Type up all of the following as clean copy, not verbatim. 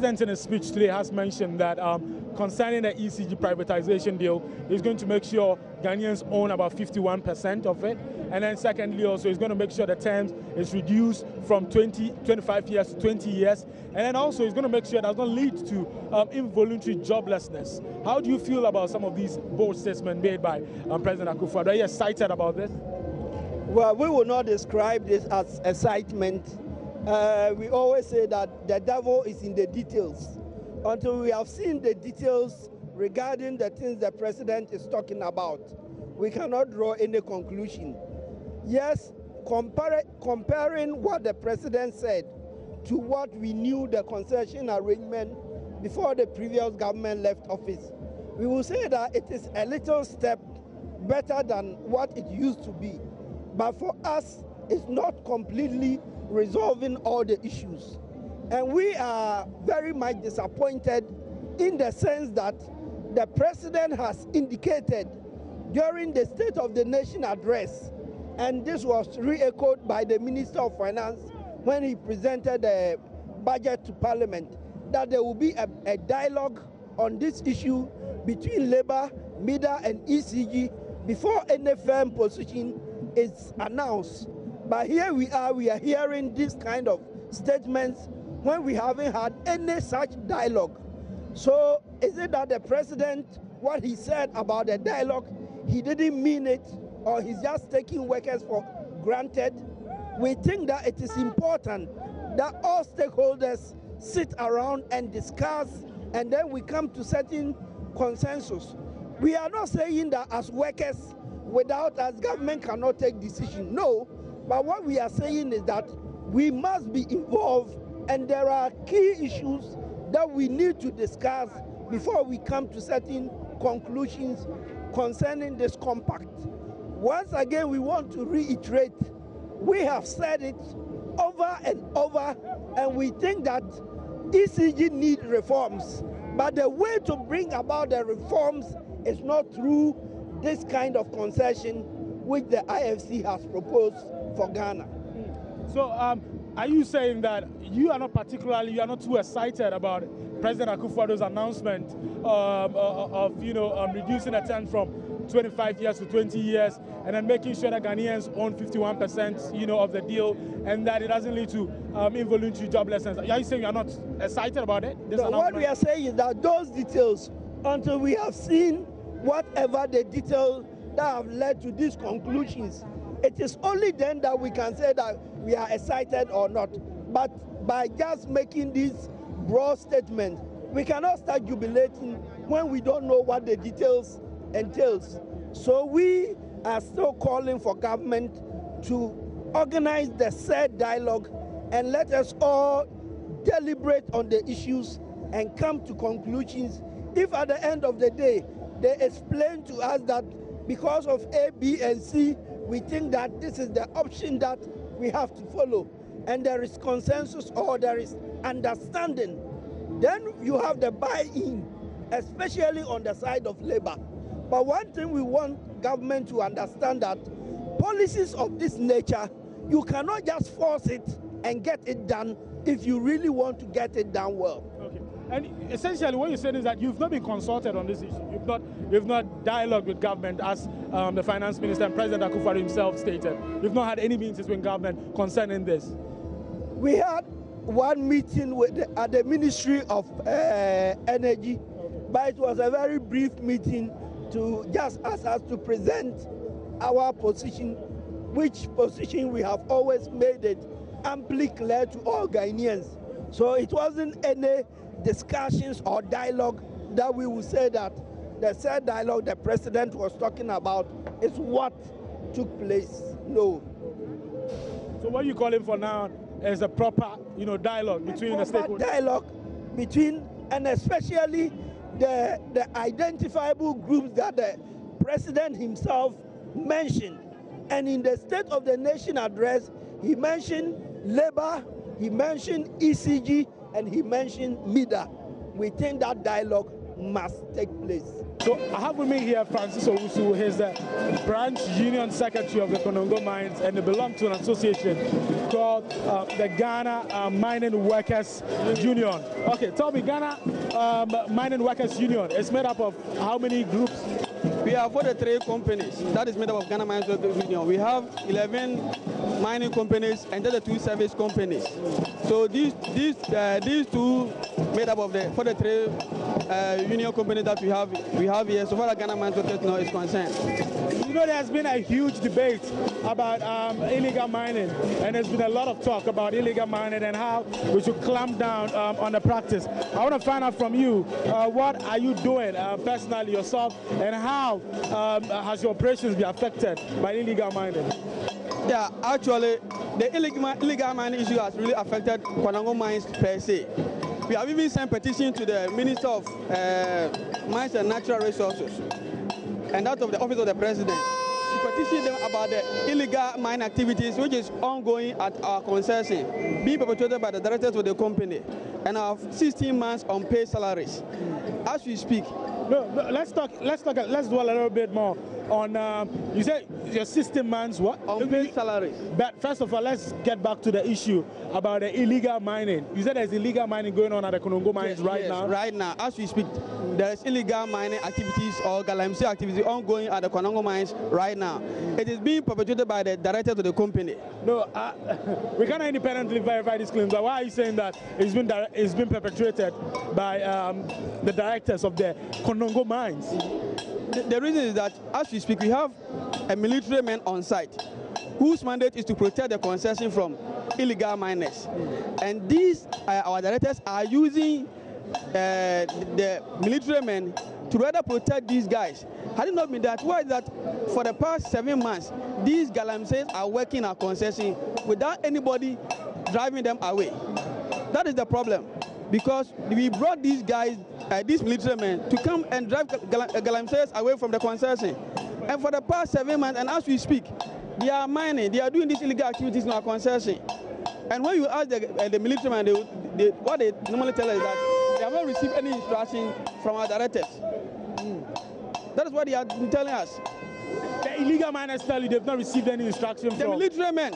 president in his speech today has mentioned that concerning the ECG privatization deal, he's going to make sure Ghanaians own about 51% of it. And then secondly, also, he's going to make sure the terms is reduced from 25 years to 20 years. And then also, he's going to make sure it does not lead to involuntary joblessness. How do you feel about some of these bold statements made by President Akufo-Addo? Are you excited about this? Well, we will not describe this as excitement. We always say that the devil is in the details. Until we have seen the details regarding the things the president is talking about, we cannot draw any conclusion. Yes, comparing what the president said to what we knew the concession arrangement before the previous government left office, we will say that it is a little step better than what it used to be. But for us, it's not completely resolving all the issues. And we are very much disappointed in the sense that the president has indicated during the State of the Nation address, and this was re-echoed by the Minister of Finance when he presented the budget to Parliament, that there will be a dialogue on this issue between Labour, MIDA and ECG before any firm position is announced. But here we are hearing this kind of statements when we haven't had any such dialogue. So is it that the president, what he said about the dialogue, he didn't mean it, or he's just taking workers for granted? We think that it is important that all stakeholders sit around and discuss, and then we come to certain consensus. We are not saying that as workers, without us, government cannot take decision. No, but what we are saying is that we must be involved, and there are key issues that we need to discuss before we come to certain conclusions concerning this compact. Once again, we want to reiterate, we have said it over and over, and we think that ECG need reforms, but the way to bring about the reforms is not through this kind of concession which the IFC has proposed for Ghana. So are you saying that you are not too excited about President Akufo-Addo's announcement of reducing the term from 25 years to 20 years, and then making sure that Ghanaians own 51% of the deal, and that it doesn't lead to involuntary joblessness? Are you saying you are not excited about it? So what we are saying is that those details, until we have seen whatever the details that have led to these conclusions, it is only then that we can say that we are excited or not. But by just making these broad statements, we cannot start jubilating when we don't know what the details entails. So we are still calling for government to organize the said dialogue and let us all deliberate on the issues and come to conclusions. If at the end of the day they explain to us that because of A, B, and C, we think that this is the option that we have to follow, and there is consensus or there is understanding, then you have the buy-in, especially on the side of Labour. But one thing we want government to understand, that policies of this nature, you cannot just force it and get it done if you really want to get it done well. Okay. And essentially what you're saying is that you've not been consulted on this issue. You've not dialogued with government, as the finance minister and President Akufo-Addo himself stated. You've not had any meetings with government concerning this. We had one meeting at the Ministry of Energy, but it was a very brief meeting to just ask us to present our position, which position we have always made it amply clear to all Ghanaians. So it wasn't any discussions or dialogue that we would say that the said dialogue the president was talking about is what took place. No. So what you're calling for now is a proper, dialogue between the stakeholders? Dialogue between, and especially the identifiable groups that the president himself mentioned. And in the State of the Nation address, he mentioned Labour, he mentioned ECG, and he mentioned MIDA. We think that dialogue must take place. So I have with me here Francis Owusu. He's the branch union secretary of the Konongo Mines, and they belong to an association called the Ghana Mining Workers Union. Okay, tell me, Ghana Mining Workers Union is made up of how many groups? We have 43 companies that is made up of Ghana Mining Workers Union. We have 11 mining companies and 2 service companies. So these two made up of the 43 union companies that we have here, so far as Ghana Mining Workers Union is concerned. You know, there's been a huge debate about illegal mining, and there's been a lot of talk about illegal mining and how we should clamp down on the practice. I want to find out from you, what are you doing personally yourself, and how has your operations been affected by illegal mining? Yeah, actually, the illegal mining issue has really affected Konongo Mines per se. We have even sent petition to the Minister of Mines and Natural Resources and that of the Office of the President to petition them about the illegal mine activities which is ongoing at our concession, being perpetrated by the directors of the company, and our 16 months unpaid salaries. As we speak. No, let's dwell a little bit more on, you said your 16 months what? Unpaid salaries. But first of all, let's get back to the issue about the illegal mining. You said there's illegal mining going on at the Konongo Mines right now? Right now, as we speak, there is illegal mining activities or galamsey activities ongoing at the Konongo Mines right now. It is being perpetrated by the director of the company. No, we cannot independently verify these claims, but why are you saying that it's been perpetrated by the directors of the Konongo Mines? The reason is that as we speak, we have a military man on site whose mandate is to protect the concession from illegal miners. And these, our directors are using the military men to rather protect these guys. Had it not been that, why is that for the past 7 months, these galamseys are working our concession without anybody driving them away? That is the problem. Because we brought these guys, these military men, to come and drive galamseys away from the concession. And for the past 7 months, and as we speak, they are mining, they are doing these illegal activities in our concession. And when you ask the military men, what they normally tell us is that they have not received any instruction from our directors. That is what they are telling us. The illegal miners tell you they've not received any instruction from... The military men.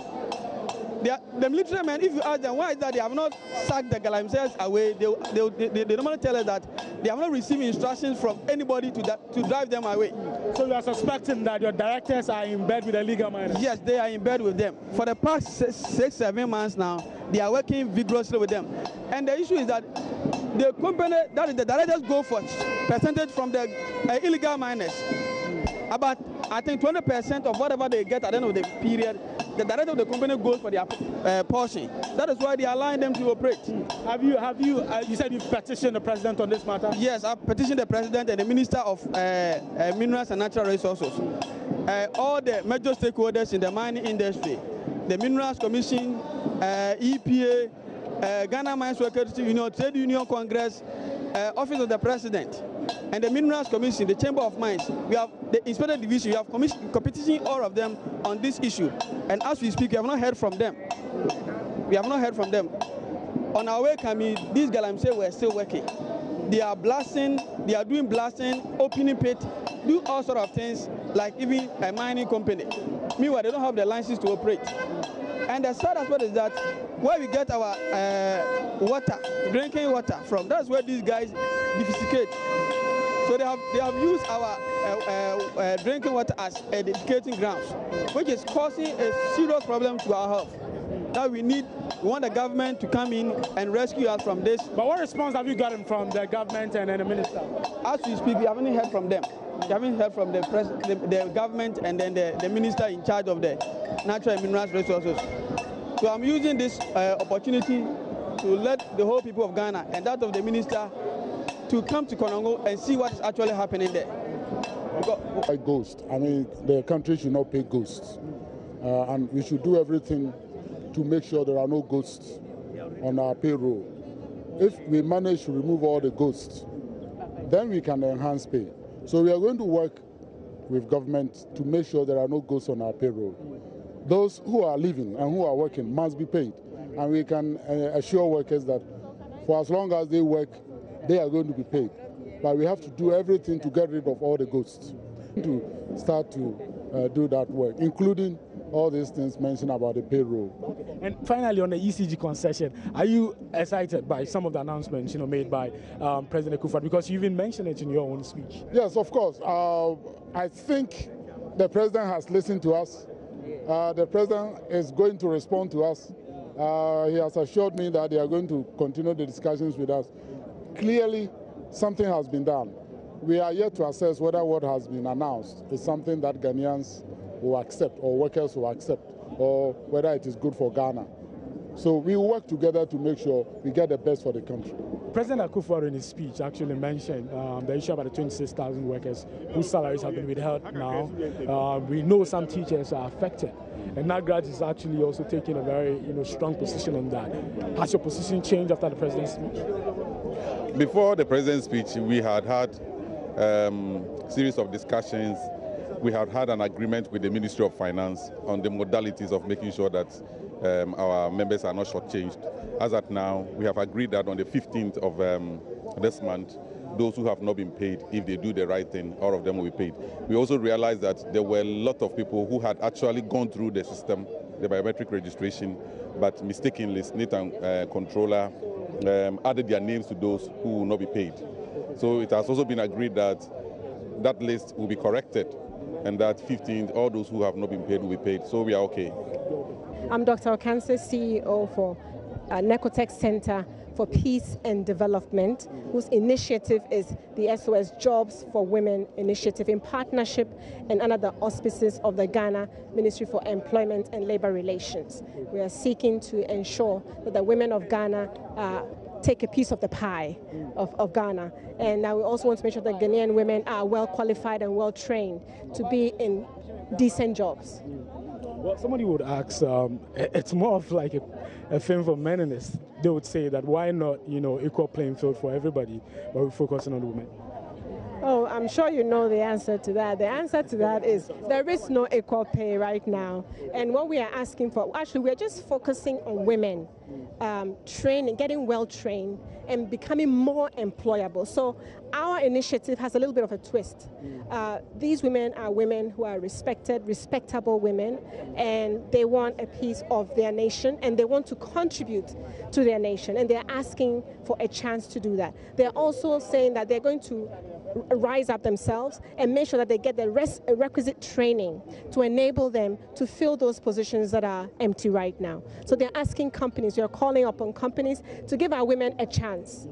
The military men, if you ask them why is that they have not sacked the galamseys away, they normally tell us that they have not received instructions from anybody to drive them away. So you are suspecting that your directors are in bed with the illegal miners? Yes, they are in bed with them. For the past 6-7 months now, they are working vigorously with them. And the issue is that the company, that is the directors go for percentage from the illegal miners. About, I think, 20% of whatever they get at the end of the period, the director of the company goes for their portion. That is why they are allowing them to operate. You said you petitioned the president on this matter? Yes, I petitioned the president and the Minister of Minerals and Natural Resources. All the major stakeholders in the mining industry, the Minerals Commission, EPA, Ghana Mines Workers Union, Trade Union Congress, Office of the President, and the Minerals Commission, the Chamber of Mines. We have the Inspector Division, we have competition, all of them on this issue. And as we speak, we have not heard from them. We have not heard from them. On our way coming, these galamsey were still working. They are blasting, they are doing blasting, opening pit, do all sort of things, like even a mining company. Meanwhile, they don't have the license to operate. And the sad aspect is that where we get our water, drinking water from, that's where these guys defecate. So they have used our drinking water as a defecating grounds, which is causing a serious problem to our health. Now we want the government to come in and rescue us from this. But what response have you gotten from the government and the minister? As we speak, we haven't heard from them. We haven't heard from the government and then the minister in charge of the natural and mineral resources. So I'm using this opportunity to let the whole people of Ghana and that of the minister to come to Konongo and see what is actually happening there. Like ghosts. I mean, the country should not pay ghosts. And we should do everything to make sure there are no ghosts on our payroll. If we manage to remove all the ghosts, then we can enhance pay. So we are going to work with government to make sure there are no ghosts on our payroll. Those who are living and who are working must be paid. And we can assure workers that for as long as they work, they are going to be paid. but we have to do everything to get rid of all the ghosts, to start to do that work, including all these things mentioned about the payroll. And finally, on the ECG concession, are you excited by some of the announcements made by President Akufo-Addo? Because you even mentioned it in your own speech. Yes, of course. I think the president has listened to us. The president is going to respond to us. He has assured me that they are going to continue the discussions with us. Clearly, something has been done. We are yet to assess whether what has been announced is something that Ghanaians will accept or workers will accept, or whether it is good for Ghana. So we will work together to make sure we get the best for the country. President Akufo-Addo in his speech actually mentioned the issue about the 26,000 workers whose salaries have been withheld now. We know some teachers are affected, and NAGRAT is actually also taking a very strong position on that. Has your position changed after the president's speech? Before the president's speech, we had series of discussions. We had had an agreement with the Ministry of Finance on the modalities of making sure that our members are not shortchanged. As at now, we have agreed that on the 15th of this month, those who have not been paid, if they do the right thing, all of them will be paid. We also realized that there were a lot of people who had actually gone through the system, the biometric registration, but mistakenly, SNIT and controller added their names to those who will not be paid. So it has also been agreed that that list will be corrected, and that 15th, all those who have not been paid will be paid. So we are okay. I'm Dr. Okanse, CEO for Necotech Center for Peace and Development, whose initiative is the SOS Jobs for Women initiative in partnership and under the auspices of the Ghana Ministry for Employment and Labor Relations. We are seeking to ensure that the women of Ghana take a piece of the pie of Ghana. And we also want to make sure that Ghanaian women are well qualified and well trained to be in decent jobs. Well, somebody would ask, it's more of like a thing for men, they would say that why not, equal playing field for everybody, but we're focusing on women. Oh, I'm sure you know the answer to that. The answer to that is there is no equal pay right now. And what we are asking for, actually, we're just focusing on women, training, getting well trained and becoming more employable. So our initiative has a little bit of a twist. These women are women who are respected, respectable women, and they want a piece of their nation, and they want to contribute to their nation, and they're asking for a chance to do that. They're also saying that they're going to rise up themselves and make sure that they get the requisite training to enable them to fill those positions that are empty right now. So they're asking companies, we are calling upon companies to give our women a chance.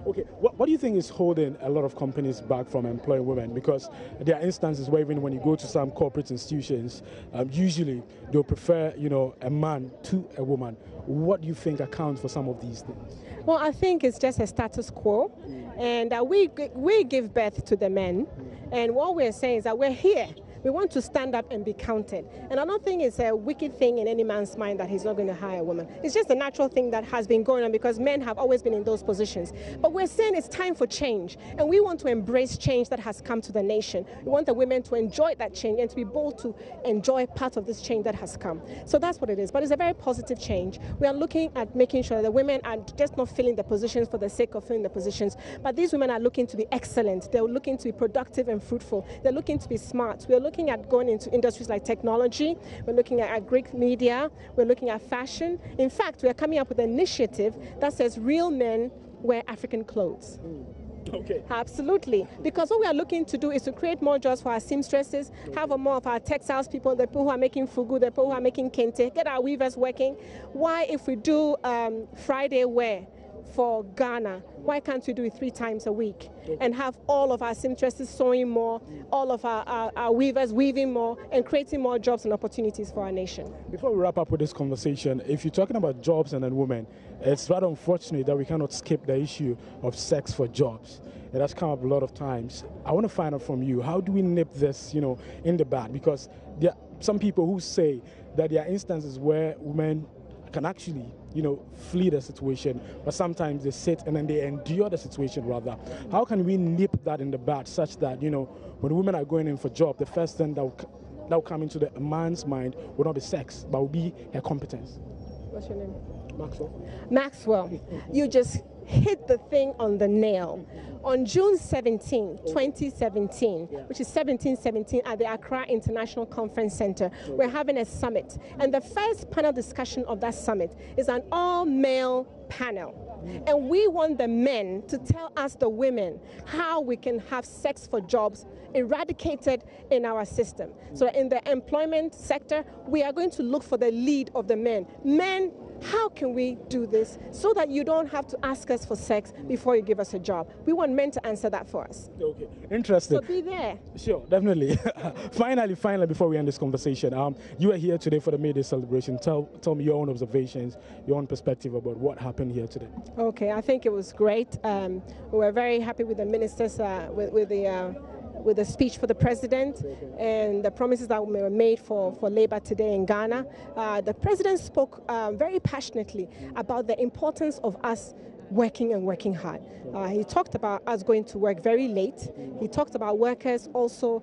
Okay, what do you think is holding a lot of companies back from employing women? Because there are instances where even when you go to some corporate institutions, usually they'll prefer, a man to a woman. What do you think accounts for some of these things? Well, I think it's just a status quo, and we give birth to the men, and what we're saying is that we're here. We want to stand up and be counted. And I don't think it's a wicked thing in any man's mind that he's not going to hire a woman. It's just a natural thing that has been going on because men have always been in those positions. But we're saying it's time for change. And we want to embrace change that has come to the nation. We want the women to enjoy that change and to be bold to enjoy part of this change that has come. So that's what it is. But it's a very positive change. We are looking at making sure that the women are just not filling the positions for the sake of filling the positions. But these women are looking to be excellent. They're looking to be productive and fruitful. They're looking to be smart. We're looking at going into industries like technology, we're looking at Greek media, we're looking at fashion. In fact, we're coming up with an initiative that says real men wear African clothes. Okay. Absolutely. Because what we are looking to do is to create more jobs for our seamstresses, have more of our textiles people, the people who are making fugu, the people who are making kente, get our weavers working. Why, if we do Friday wear for Ghana, why can't we do it 3 times a week and have all of our seamstresses sewing more, all of our weavers weaving more and creating more jobs and opportunities for our nation? Before we wrap up with this conversation, if you're talking about jobs and then women, it's rather unfortunate that we cannot skip the issue of sex for jobs. It has come up a lot of times. I want to find out from you, how do we nip this, in the bud? Because there are some people who say that there are instances where women can actually, flee the situation, but sometimes they sit and then they endure the situation rather. How can we nip that in the bud such that, when women are going in for job, the first thing that will come into the man's mind will not be sex, but will be her competence? What's your name? Maxwell. Maxwell, you just hit the thing on the nail. On June 17, 2017, which is 1717 at the Accra International Conference Center, we're having a summit. And the first panel discussion of that summit is an all-male panel. And we want the men to tell us, the women, how we can have sex for jobs eradicated in our system. So in the employment sector, we are going to look for the lead of the men. Men, how can we do this so that you don't have to ask us for sex before you give us a job? We want men to answer that for us. Okay, interesting. So be there. Sure, definitely. Finally, before we end this conversation, you are here today for the May Day celebration. Tell me your own observations, your own perspective about what happened here today. Okay, I think it was great. We were very happy with the ministers, with the speech for the president and the promises that were made for labor today in Ghana. The president spoke very passionately about the importance of us working and working hard. He talked about us going to work very late. He talked about workers also,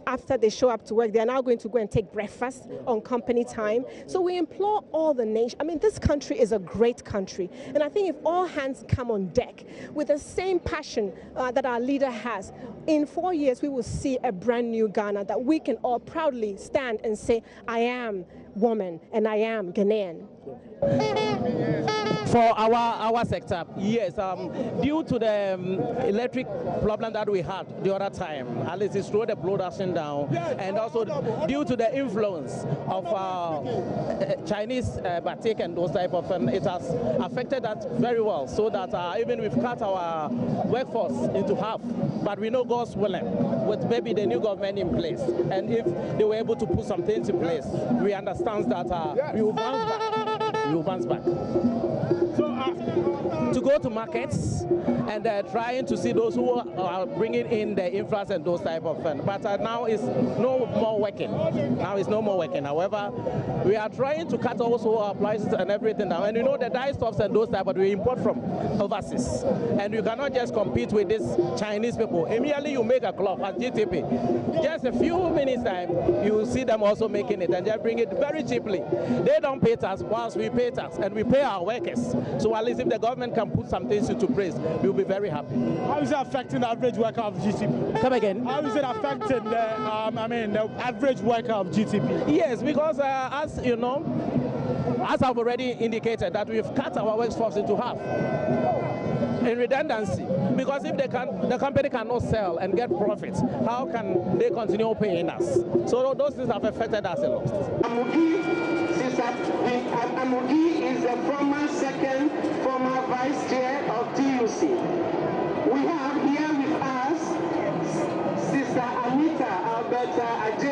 after they show up to work, they are now going to go and take breakfast on company time. So we implore all the nation. I mean, this country is a great country. And I think if all hands come on deck with the same passion that our leader has, in 4 years we will see a brand new Ghana that we can all proudly stand and say, I am woman and I am Ghanaian. For our sector, yes, due to the electric problem that we had the other time, at least it slowed the production down, and also due to the influence of Chinese batik and those type of, it has affected that very well, so that even we've cut our workforce into half, but we know God's willing, with maybe the new government in place, and if they were able to put some things in place, we understand that we will bounce back. We will bounce back. To go to markets and trying to see those who are bringing in the influence and those type of things. But now it's no more working. Now it's no more working. However, we are trying to cut also our prices and everything down. And you know the dye stuffs and those type, but we import from overseas. And you cannot just compete with these Chinese people. Immediately you make a cloth at GTP. Just a few minutes time, you will see them also making it and they bring it very cheaply. They don't pay tax whilst we pay tax, and we pay our workers. So at least if the government can put some things into place, we'll be very happy. How is it affecting the average worker of GTP? Come again? How is it affecting the average worker of GTP? Yes, because as you know, as I've already indicated, that we've cut our workforce into half in redundancy. Because if the company cannot sell and get profits, how can they continue paying us? So those things have affected us a lot. Amugi is the former vice chair of TUC. We have here with us Sister Anita Alberta Ajay.